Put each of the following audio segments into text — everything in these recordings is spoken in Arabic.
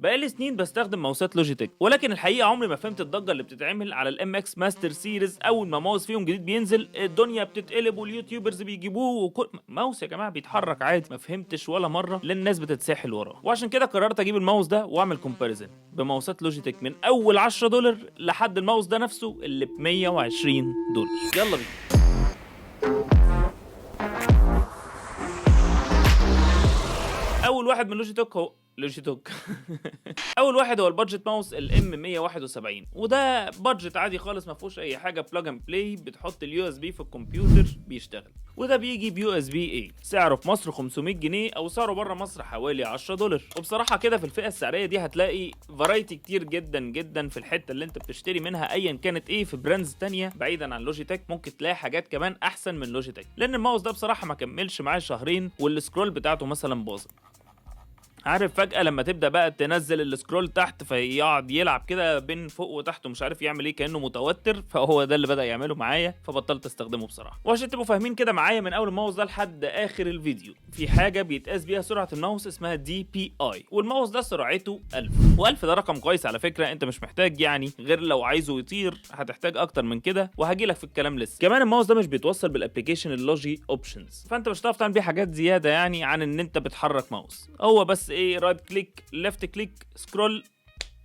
بقالي سنين بستخدم ماوسات لوجيتك، ولكن الحقيقه عمري ما فهمت الضجه اللي بتتعمل على الام اكس ماستر سيريز. اول ما ماوس فيهم جديد بينزل الدنيا بتتقلب واليوتيوبرز بيجيبوه وكل ماوس يا جماعه بيتحرك عادي. ما فهمتش ولا مره لان الناس بتتساحل وراه، وعشان كده قررت اجيب الماوس ده واعمل كومباريزن بماوسات لوجيتك من اول $10 لحد الماوس ده نفسه اللي ب $120. يلا بينا. اول واحد من لوجيتك هو لوجيتك اول واحد هو البادجت ماوس الام 171، وده بادجت عادي خالص ما فيهوش اي حاجه، بلاج اند بلاي، بتحط اليو اس بي في الكمبيوتر بيشتغل. وده بيجي بيو اس بي اي، سعره في مصر 500 جنيه او سعره بره مصر حوالي $10. وبصراحه كده في الفئه السعريه دي هتلاقي فرايتي كتير جدا جدا في الحته اللي انت بتشتري منها ايا كانت ايه. في براندز تانية بعيدا عن لوجيتك ممكن تلاقي حاجات كمان احسن من لوجيتك، لان الماوس ده بصراحه ما كملش معايا شهرين والسكرول بتاعته مثلا باظت. عارف فجأة لما تبدأ بقى تنزل السكرول تحت فيقعد يلعب كده بين فوق وتحت ومش عارف يعمل ايه كأنه متوتر، فهو ده اللي بدأ يعمله معايا، فبطلت استخدمه بصراحة. وعشان تبقوا فاهمين كده معايا من اول الماوس ده لحد اخر الفيديو، في حاجة بيتقاس بيها سرعة الماوس اسمها دي بي اي، والماوس ده سرعته 1000. و1000 ده رقم كويس على فكرة، انت مش محتاج يعني غير لو عايزه يطير هتحتاج اكتر من كده، وهجيلك في الكلام لسه. كمان الماوس ده مش بيتوصل بالابلكيشن اللوجي اوبشنز، فانت مش هتعرف تعمل بيه حاجات زيادة يعني عن ان انت بتحرك ماوس. هو بس ايه، رايت كليك، ليفت كليك، سكرول،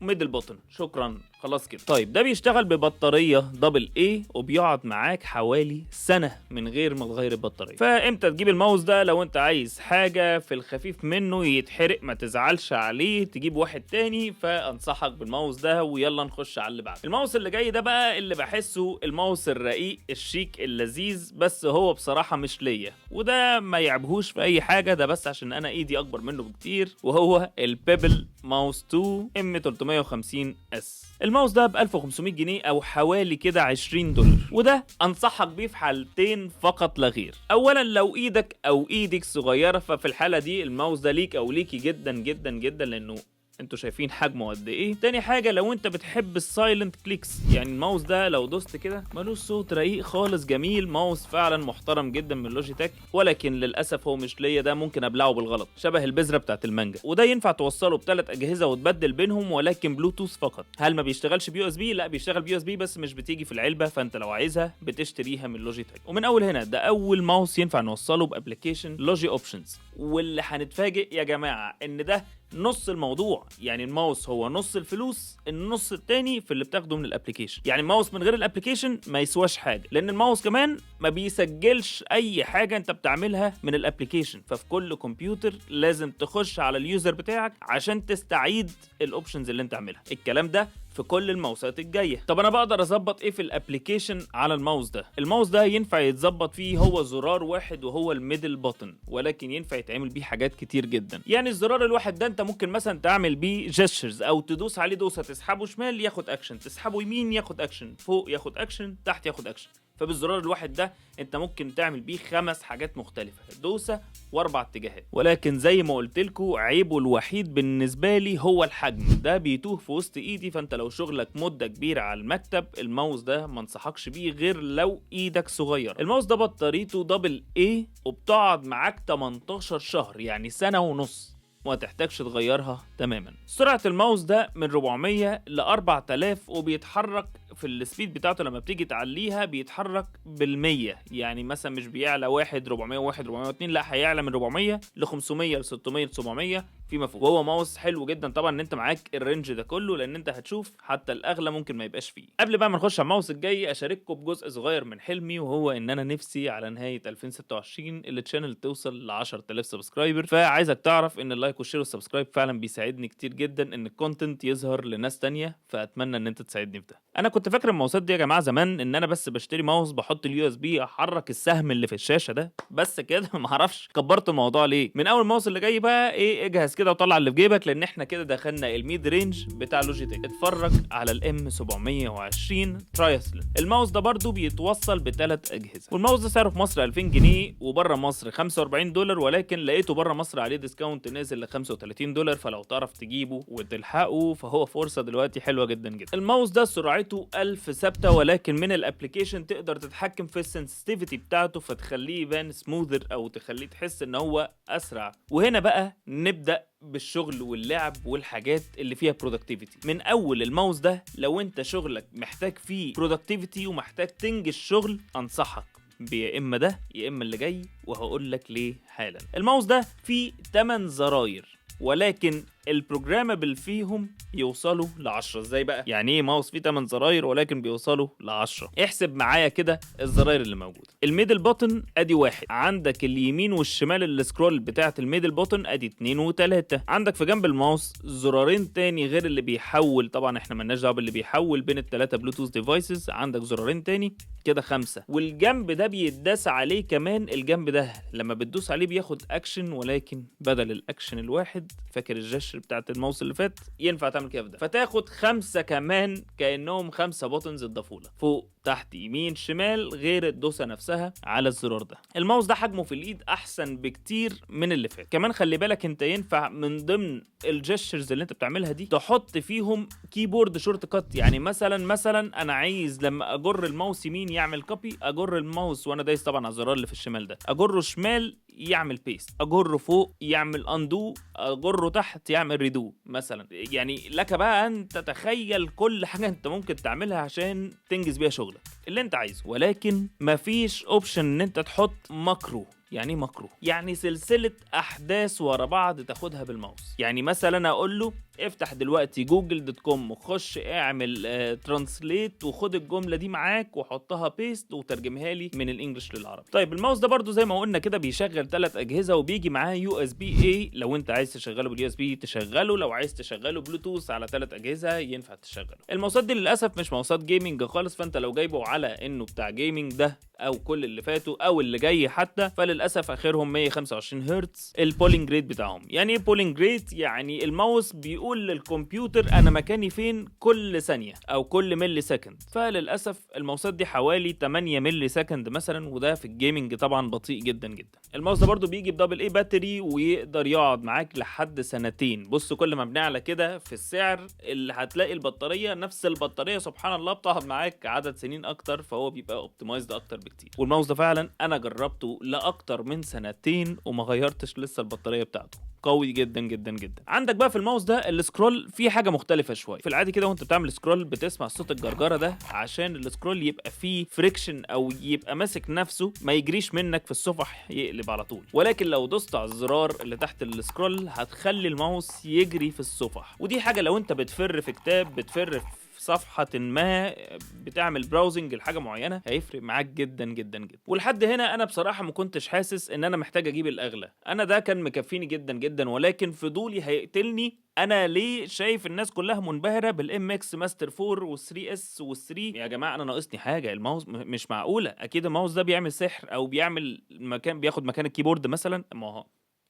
ميدل بوتن، شكرا، خلاص كده. طيب ده بيشتغل ببطاريه دبل اي وبيقعد معاك حوالي سنه من غير ما تغير البطاريه. فامتى تجيب الماوس ده؟ لو انت عايز حاجه في الخفيف منه يتحرق ما تزعلش عليه تجيب واحد تاني، فانصحك بالماوس ده. ويلا نخش على اللي بعده. الماوس اللي جاي ده بقى اللي بحسه الماوس الرقيق الشيك اللذيذ، بس هو بصراحه مش ليا، وده ما يعبهوش في اي حاجه، ده بس عشان انا ايدي اكبر منه بكتير، وهو البيبل ماوس 2 ام 350 اس. الماوس ده ب 1500 جنيه او حوالي كده $20، وده انصحك بيه في حالتين فقط لا غير. اولا لو ايدك او ايدك صغيره، ففي الحاله دي الماوس ده ليك او ليكي جدا جدا جدا، لانه انتوا شايفين حجمه قد ايه. تاني حاجه لو انت بتحب السايلنت كليكس، يعني الماوس ده لو دوست كده ملوش صوت، رقيق خالص، جميل، ماوس فعلا محترم جدا من لوجيتك، ولكن للاسف هو مش ليا، ده ممكن ابلعه بالغلط شبه البذره بتاعت المانجا. وده ينفع توصله بثلاث اجهزه وتبدل بينهم، ولكن بلوتوث فقط. هل ما بيشتغلش بي اس بي؟ لا بيشتغل بي اس بي، بس مش بتيجي في العلبه، فانت لو عايزها بتشتريها من لوجيتك. ومن اول هنا ده اول ماوس ينفع نوصله بابلكيشن لوجي اوبشنز. واللي هنتفاجئ يا جماعه ان ده نص الموضوع، يعني الماوس هو نص الفلوس، النص التاني في اللي بتاخده من الابليكيشن. يعني الماوس من غير الابليكيشن ما يسواش حاجه، لان الماوس كمان ما بيسجلش اي حاجه انت بتعملها من الابليكيشن، ففي كل كمبيوتر لازم تخش على اليوزر بتاعك عشان تستعيد الاوبشنز اللي انت عاملها. الكلام ده في كل الماوسات الجايه. طب انا بقدر اظبط ايه في الابليكيشن على الماوس ده؟ الماوس ده ينفع يتظبط فيه هو زرار واحد وهو الميدل بوتن، ولكن ينفع يتعمل بيه حاجات كتير جدا. يعني الزرار الواحد ده انت ممكن مثلا تعمل بيه جيستشرز، او تدوس عليه دوسه، تسحبه شمال ياخد اكشن، تسحبه يمين ياخد اكشن، فوق ياخد اكشن، تحت ياخد اكشن. فبالزرار الواحد ده انت ممكن تعمل بيه 5 حاجات مختلفه، دوسه و4 اتجاهات. ولكن زي ما قلت لكم عيبه الوحيد بالنسبه لي هو الحجم، ده بيتوه في وسط ايدي، فانت لو شغلك مده كبيره على المكتب الماوس ده ما انصحكش بيه غير لو ايدك صغيره. الماوس ده بطاريته دبل اي وبتقعد معاك 18 شهر، يعني سنه ونص، وما تحتاجش تغيرها تماما. سرعة الماوس ده من 400 ل 4000، وبيتحرك في السبيد بتاعته لما بتيجي تعليها بيتحرك بالمية، يعني مثلا مش بيعلى 401 402، لا هيعلى من 400 ل 500 ل 600 ل 700 فيما فوق. وهو ماوس حلو جدا طبعا ان انت معاك الرينج ده كله، لان انت هتشوف حتى الاغلى ممكن ما يبقاش فيه. قبل بقى ما نخش على الماوس الجاي اشارككم بجزء صغير من حلمي، وهو ان انا نفسي على نهاية 2026 التشانل توصل ل 10000 سبسكرايبر. فعايزك تعرف ان اللايك والشير والسبسكرايب فعلا بيساعدني كتير جدا ان الكونتنت يظهر لناس تانية، فاتمنى ان انت تساعدني في ده. انا كنت فاكر الماوسات دي يا جماعه زمان ان انا بس بشتري ماوس بحط اليو اس بي احرك السهم اللي في الشاشه ده بس كده ما اعرفش كبرت الموضوع ليه. من اول الماوس اللي جاي بقى ايه، اجهز كده وطلع اللي في جيبك، لان احنا كده دخلنا الميد رينج بتاع لوجيتك. اتفرج على الام 720 ترايسلين. الماوس ده برضو بيتوصل بثلاث اجهزه، والماوس ده سعره في مصر 2000 جنيه وبره مصر $45، ولكن لقيته بره مصر عليه ديسكاونت نازل ل $35، فلو تعرف تجيبه وتلحقه فهو فرصه دلوقتي حلوه جدا جدا. الماوس ده سرعته 1000 ثابته، ولكن من الابلكيشن تقدر تتحكم في السنسيتيفيتي بتاعته فتخليه يبان سموذر او تخليه تحس ان هو اسرع. وهنا بقى نبدا بالشغل واللعب والحاجات اللي فيها productivity. من اول الماوس ده لو انت شغلك محتاج فيه productivity ومحتاج تنجز شغل، انصحك يا اما ده يا اما اللي جاي، وهقول لك ليه حالا. الماوس ده فيه 8 زراير، ولكن البروجرامبل فيهم يوصلوا ل10. ازاي بقى؟ يعني ايه ماوس فيه 8 زراير ولكن بيوصلوا ل10؟ احسب معايا كده الزراير اللي موجوده. الميدل بوتن ادي 1، عندك اليمين والشمال السكرول بتاعه الميدل بوتن ادي 2 و3، عندك في جنب الماوس زرارين تاني غير اللي بيحول، طبعا احنا مالناش دعوه باللي بيحول بين الثلاثه بلوتوث ديفايسز، عندك زرارين تاني كده 5. والجنب ده بيتداس عليه كمان، الجنب ده لما بتدوس عليه بياخد اكشن، ولكن بدل الاكشن الواحد، فاكر الجش بتاعت الماوس اللي فات، ينفع تعمل كده في ده، فتاخد 5 كمان كانهم 5 بوتنز اتضافوا لك، فوق تحت يمين شمال، غير الدوسه نفسها على الزرار ده. الماوس ده حجمه في الايد احسن بكتير من اللي فات. كمان خلي بالك انت ينفع من ضمن الجيسترز اللي انت بتعملها دي تحط فيهم كيبورد شورت كات. يعني مثلا انا عايز لما اجر الماوس يمين يعمل كوبي، اجر الماوس وانا دايس طبعا على الزرار اللي في الشمال ده، اجره شمال يعمل بيست، اجره فوق يعمل اندو، اجره تحت يعمل ريدو مثلا. يعني لك بقى ان تتخيل كل حاجه انت ممكن تعملها عشان تنجز بيها شغلك اللي انت عايزه، ولكن مفيش اوبشن ان انت تحط ماكرو. يعني ماكرو يعني سلسله احداث ورا بعض تاخدها بالماوس. يعني مثلا اقول له افتح دلوقتي google.com وخش اعمل ترانسليت وخد الجمله دي معاك وحطها بيست وترجمها لي من الانجليش للعربي. طيب الماوس ده برضو زي ما قلنا كده بيشغل 3 اجهزه، وبيجي معاه USB-A. لو انت عايز تشغله باليو اس بي تشغله، لو عايز تشغله بلوتوث على 3 اجهزه ينفع تشغله. الماوسات دي للاسف مش ماوسات جيمنج خالص، فانت لو جايبه على انه بتاع جيمنج ده او كل اللي فاتوا او اللي جاي حتى، فللاسف اخرهم 125 هرتز البولينج ريت بتاعهم. يعني ايه بولينج ريت؟ يعني الماوس بيقول للكمبيوتر انا مكاني فين كل ثانيه او كل ملي سكند، فللاسف الماوسات دي حوالي 8 ملي سكند مثلا، وده في الجيمنج طبعا بطيء جدا جدا. الماوس ده برضو بيجي بدبل اي باتري ويقدر يقعد معاك لحد 2 سنين. بص كل ما بنعلى كده في السعر اللي هتلاقي البطاريه، نفس البطاريه سبحان الله بتقعد معاك عدد سنين اكتر، فهو بيبقى اوبتمايزد اكتر بكتير. والماوس ده فعلا انا جربته لاكتر من 2 سنين وما غيرتش لسه البطاريه بتاعته، قوي جدا جدا جدا. عندك بقى في الماوس ده السكرول فيه حاجه مختلفه شويه. في العادي كده وانت بتعمل سكرول بتسمع صوت الجرجره ده، عشان السكرول يبقى فيه فريكشن او يبقى ماسك نفسه، ما يجريش منك في الصفح يقلب على طول. ولكن لو دوست على الزرار اللي تحت السكرول هتخلي الماوس يجري في الصفح، ودي حاجه لو انت بتفر في كتاب، بتفر في صفحة ما، بتعمل براوزنج لحاجة معينة، هيفرق معاك جدا جدا جدا. ولحد هنا انا بصراحة ما كنتش حاسس ان انا محتاج اجيب الاغلى، انا ده كان مكفيني جدا جدا، ولكن فضولي هيقتلني. انا ليه شايف الناس كلها منبهرة بالام اكس ماستر 4 وال3 اس وال3؟ يا جماعة انا ناقصني حاجة. الماوس مش معقولة اكيد الماوس ده بيعمل سحر او بيعمل مكان، بياخد مكان الكيبورد مثلا. ما هو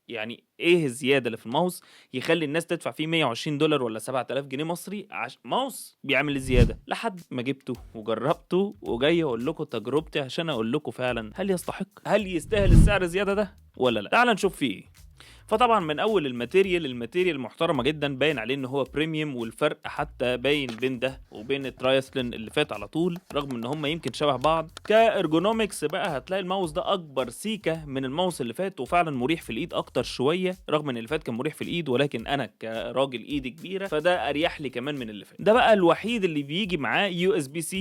يعني ايه الزياده اللي في الماوس يخلي الناس تدفع فيه $120 ولا 7000 جنيه مصري ماوس بيعمل الزياده؟ لحد ما جبته وجربته وجاي اقول لكم تجربتي عشان اقول لكم فعلا هل يستحق، هل يستاهل السعر الزياده ده ولا لا. تعال نشوف فيه ايه. فطبعا من اول الماتيريال محترمه جدا، باين عليه ان هو بريميوم، والفرق حتى باين بين ده وبين الترايسلين اللي فات على طول، رغم ان هم يمكن شبه بعض. كارجونومكس بقى هتلاقي الماوس ده اكبر سيكه من الماوس اللي فات، وفعلا مريح في الايد اكتر شويه، رغم ان اللي فات كان مريح في الايد، ولكن انا كراجل ايدي كبيره فده اريح لي كمان من اللي فات. ده بقى الوحيد اللي بيجي معاه USB-C،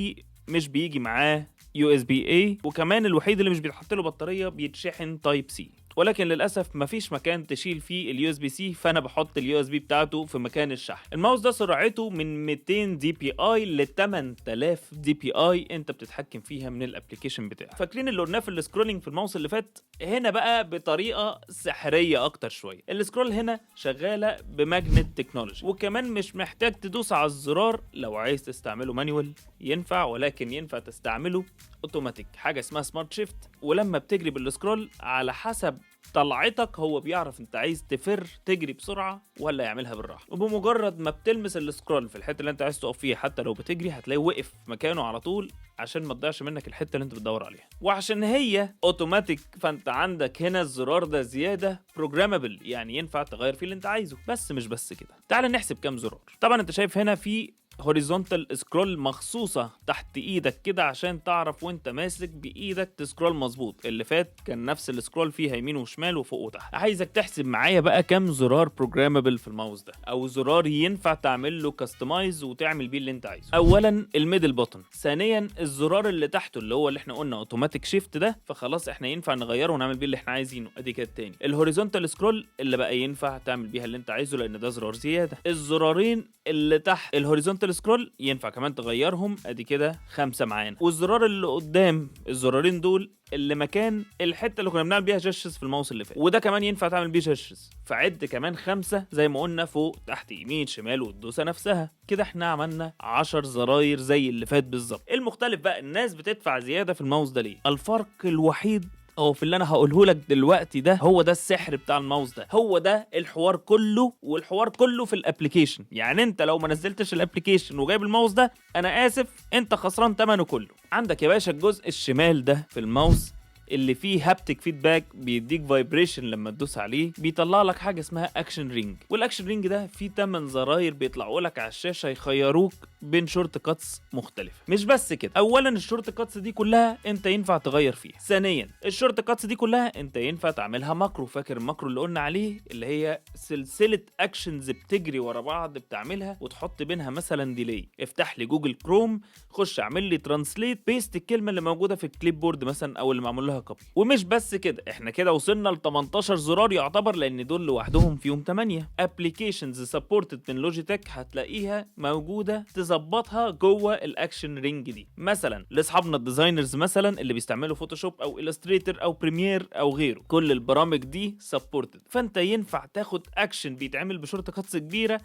مش بيجي معاه USB-A، وكمان الوحيد اللي مش بيتحط له بطاريه، بيتشحن تايب سي. ولكن للاسف مفيش مكان تشيل فيه اليو اس بي سي، فانا بحط اليو اس بي بتاعته في مكان الشحن. الماوس ده سرعته من 200 دي بي اي ل 8000 دي بي اي، انت بتتحكم فيها من الابلكيشن بتاعك. فاكرين اللي قلناه في السكرولينج في الماوس اللي فات؟ هنا بقى بطريقه سحريه اكتر شويه. السكرول هنا شغاله بماجنت تكنولوجي، وكمان مش محتاج تدوس على الزرار. لو عايز تستعمله مانيوال ينفع، ولكن ينفع تستعمله اوتوماتيك، حاجه اسمها سمارت شيفت. ولما بتجري بالسكرول على حسب طلعتك هو بيعرف انت عايز تفر تجري بسرعه ولا يعملها بالراحه. وبمجرد ما بتلمس السكرول في الحته اللي انت عايز تقف فيها، حتى لو بتجري هتلاقيه وقف مكانه على طول، عشان ما تضيعش منك الحته اللي انت بتدور عليها. وعشان هي اوتوماتيك فانت عندك هنا الزرار ده زياده بروجرامبل، يعني ينفع تغير فيه اللي انت عايزه. بس مش بس كده، تعال نحسب كام زرار. طبعا انت شايف هنا في هوريزونتال سكرول مخصوصة تحت ايدك كده عشان تعرف وانت ماسك بايدك تسكرول مظبوط. اللي فات كان نفس السكرول فيها يمين وشمال وفوق وتحت. عايزك تحسب معايا بقى كام زرار بروجرامبل في الماوس ده، او زرار ينفع تعمل له كاستمايز وتعمل بيه اللي انت عايزه. اولا الميدل بوتن، ثانيا الزرار اللي تحته اللي هو اللي احنا قلنا اوتوماتيك شيفت ده، فخلاص احنا ينفع نغيره ونعمل بيه اللي احنا عايزينه. ادي كده التاني. الهوريزونتال سكرول اللي بقى ينفع تعمل بيها اللي انت عايزه لان ده زرار زياده. الزرارين اللي تحت الهوريزونتال سكرول ينفع كمان تغيرهم، ادي كده 5 معانا. والزرار اللي قدام الزرارين دول اللي مكان الحته اللي كنا بنعمل بيها جيستشرز في الماوس اللي فات، وده كمان ينفع تعمل بيه جيستشرز. فعد كمان 5 زي ما قلنا، فوق تحت يمين شمال والدوسه نفسها. كده احنا عملنا 10 زراير زي اللي فات بالظبط. المختلف بقى الناس بتدفع زياده في الماوس ده ليه؟ الفرق الوحيد او في اللي انا هقوله لك دلوقتي ده، هو ده السحر بتاع الماوس ده، هو ده الحوار كله. والحوار كله في الابليكيشن. يعني انت لو ما نزلتش الابليكيشن وجايب الماوس ده، انا اسف انت خسران ثمنه كله. عندك يا باشا الجزء الشمال ده في الماوس اللي فيه هابتك فيدباك، بيديك فايبريشن لما تدوس عليه، بيطلع لك حاجه اسمها اكشن رينج. والاكشن رينج ده فيه 8 زراير بيطلعوا لك على الشاشه يخيروك بين شورت كاتس مختلفه. مش بس كده، اولا الشورت كاتس دي كلها انت ينفع تغير فيها. ثانيا الشورت كاتس دي كلها انت ينفع تعملها ماكرو. فاكر الماكرو اللي قلنا عليه، اللي هي سلسله اكشنز بتجري ورا بعض بتعملها وتحط بينها مثلا ديلي. افتح لي جوجل كروم، خش اعمل لي ترانسليت بيست الكلمه اللي موجوده في الكليب بورد مثلا او اللي معمول لها كوبي. ومش بس كده، احنا كده وصلنا ل 18 زرار يعتبر، لان دول لوحدهم فيهم 8. ابلكيشنز سبورتد من لوجيتك هتلاقيها موجوده تظبطها جوه الاكشن رينج دي. مثلا لاصحابنا الديزاينرز مثلا اللي بيستعملوا فوتوشوب او الستريتور او بريمير او غيره، كل البرامج دي سبورتد. فانت ينفع تاخد اكشن بيتعمل بشورت كاتس كبيره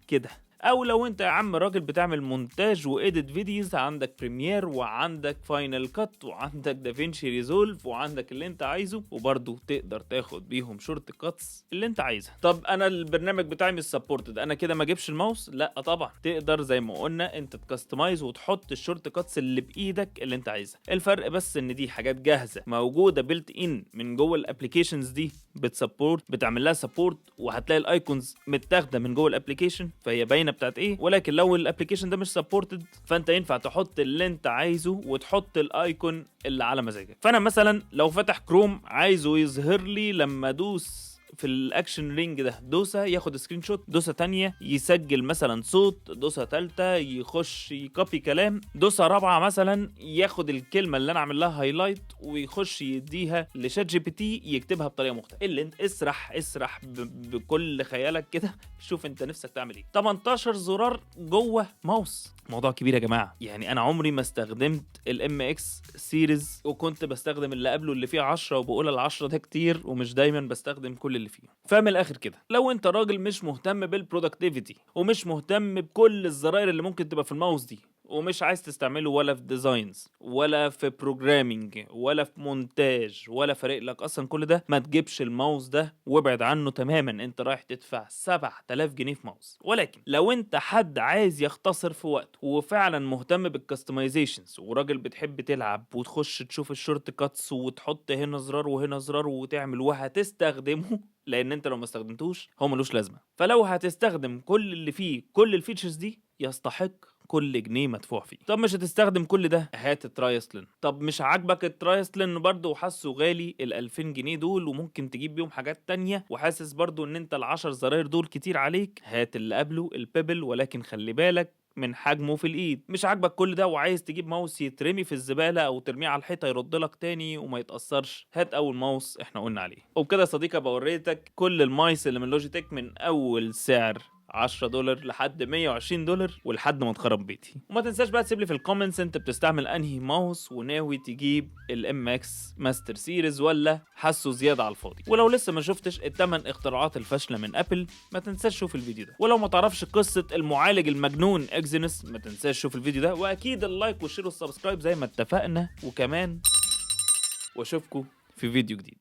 كده. او لو انت يا عم راجل بتعمل مونتاج وايديت فيديوز، عندك بريمير وعندك فاينل كات وعندك دافينشي ريزولف وعندك اللي انت عايزه، وبرضه تقدر تاخد بيهم شورت كاتس اللي انت عايزها. طب انا البرنامج بتاعي مش سبورتد، انا كده ما اجيبش الماوس؟ لا طبعا، تقدر زي ما قلنا انت تكستمايز وتحط الشورت كاتس اللي بايدك اللي انت عايزها. الفرق بس ان دي حاجات جاهزه موجوده بيلت ان من جوه الابلكيشنز دي، بتسبورت، بتعمل لها سبورت، وهتلاقي الايكونز متاخده من جوه الابلكيشن فهي باينه بتاعت ايه. ولكن لو الابلكيشن ده مش سبورتد، فانت ينفع تحط اللي انت عايزه وتحط الايكون اللي على مزاجك. فانا مثلا لو فتح كروم عايزه يظهر لي لما ادوس في الاكشن رينج ده دوسه ياخد سكرين شوت، دوسه تانية يسجل مثلا صوت، دوسه تالتة يخش يكوبي كلام، دوسه رابعه مثلا ياخد الكلمه اللي انا عامل لها هايلايت ويخش يديها لشات جي بي تي يكتبها بطريقه مختلفه. اللي انت اسرح بكل خيالك كده، شوف انت نفسك تعمل ايه. 18 زرار جوه ماوس، موضوع كبير يا جماعه. يعني انا عمري ما استخدمت الام اكس سيريز، وكنت بستخدم اللي قبله اللي فيه 10، وبقول ال10 ده كتير ومش دايما بستخدم كل اللي فيه. فمن الاخر كده، لو انت راجل مش مهتم بالبرودكتيفيتي ومش مهتم بكل الزراير اللي ممكن تبقى في الماوس دي، ومش عايز تستعمله ولا في ديزاينز ولا في بروجرامينج ولا في مونتاج ولا فارق لك اصلا كل ده، ما تجيبش الماوس ده وابعد عنه تماما. انت رايح تدفع 7000 جنيه في ماوس. ولكن لو انت حد عايز يختصر في وقته وفعلا مهتم بالكستمايزيشنز، وراجل بتحب تلعب وتخش تشوف الشورت كاتس وتحط هنا زرار وهنا زرار وتعمل وهتستخدمه، لان انت لو ما استخدمتوش هو ملوش لازمه. فلو هتستخدم كل اللي فيه كل الفيتشرز دي، يستحق كل جنيه مدفوع فيه. طب مش هتستخدم كل ده، هات الترايسلين. طب مش عاجبك الترايسلين برضه وحاسه غالي، ال2000 جنيه دول وممكن تجيب بيهم حاجات تانية، وحاسس برضه ان انت ال10 زراير دول كتير عليك، هات اللي قبله البيبل. ولكن خلي بالك من حجمه في الايد. مش عاجبك كل ده وعايز تجيب ماوس يترمي في الزباله او ترميه على الحيطه يرد لك تاني وما يتاثرش، هات اول ماوس احنا قلنا عليه. وبكده يا صديقي بوريتك كل المايس اللي من لوجيتك، من اول سعر $10 لحد $120 ولحد ما اتخرب بيتي. وما تنساش بقى تسيب لي في الكومنتس انت بتستعمل انهي ماوس، وناوي تجيب الام اكس ماستر سيريز ولا حاسه زياده على الفاضي. ولو لسه ما شفتش ال8 اختراعات الفاشله من ابل، ما تنساش شوف الفيديو ده. ولو ما تعرفش قصه المعالج المجنون اكزينوس، ما تنساش شوف الفيديو ده. واكيد اللايك والشير والسبسكرايب زي ما اتفقنا. وكمان واشوفكم في فيديو جديد.